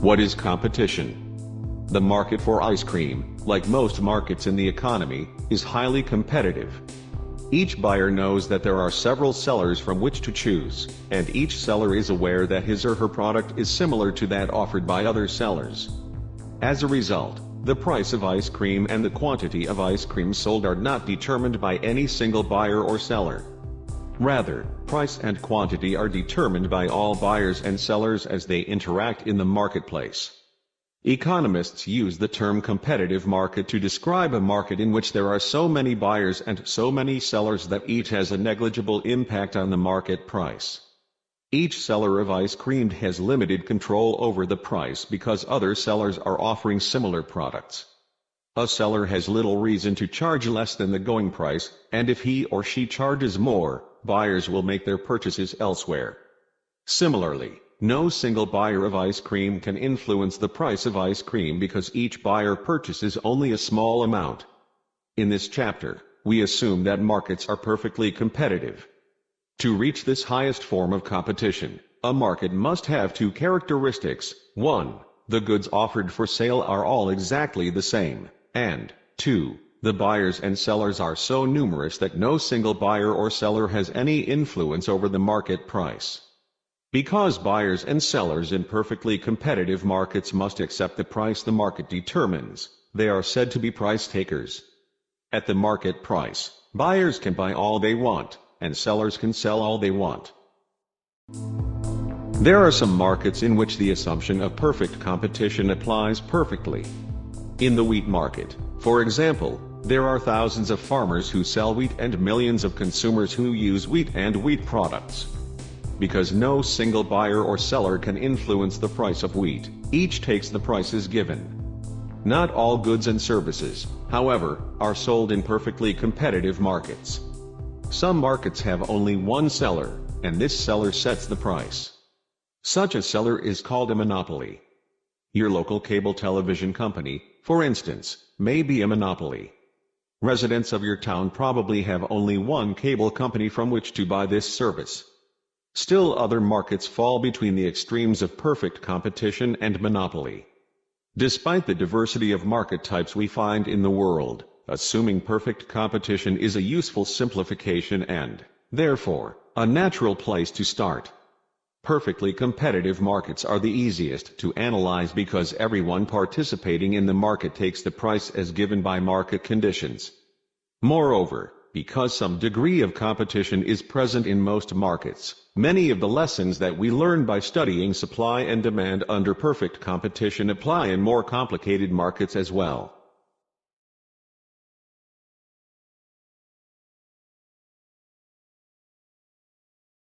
What is competition? The market for ice cream, like most markets in the economy, is highly competitive. Each buyer knows that there are several sellers from which to choose, and each seller is aware that his or her product is similar to that offered by other sellers. As a result, the price of ice cream and the quantity of ice cream sold are not determined by any single buyer or seller. Rather, price and quantity are determined by all buyers and sellers as they interact in the marketplace. Economists use the term competitive market to describe a market in which there are so many buyers and so many sellers that each has a negligible impact on the market price. Each seller of ice cream has limited control over the price because other sellers are offering similar products. A seller has little reason to charge less than the going price, and if he or she charges more, buyers will make their purchases elsewhere. Similarly, no single buyer of ice cream can influence the price of ice cream because each buyer purchases only a small amount. In this chapter, we assume that markets are perfectly competitive. To reach this highest form of competition, a market must have two characteristics: 1. The goods offered for sale are all exactly the same, and 2. The buyers and sellers are so numerous that no single buyer or seller has any influence over the market price. Because buyers and sellers in perfectly competitive markets must accept the price the market determines, they are said to be price takers. At the market price, buyers can buy all they want, and sellers can sell all they want. There are some markets in which the assumption of perfect competition applies perfectly. In the wheat market, for example, there are thousands of farmers who sell wheat and millions of consumers who use wheat and wheat products. Because no single buyer or seller can influence the price of wheat, each takes the prices given. Not all goods and services, however, are sold in perfectly competitive markets. Some markets have only one seller, and this seller sets the price. Such a seller is called a monopoly. Your local cable television company, for instance, may be a monopoly. Residents of your town probably have only one cable company from which to buy this service. Still, other markets fall between the extremes of perfect competition and monopoly. Despite the diversity of market types we find in the world, assuming perfect competition is a useful simplification and, therefore, a natural place to start. Perfectly competitive markets are the easiest to analyze because everyone participating in the market takes the price as given by market conditions. Moreover, because some degree of competition is present in most markets, many of the lessons that we learn by studying supply and demand under perfect competition apply in more complicated markets as well.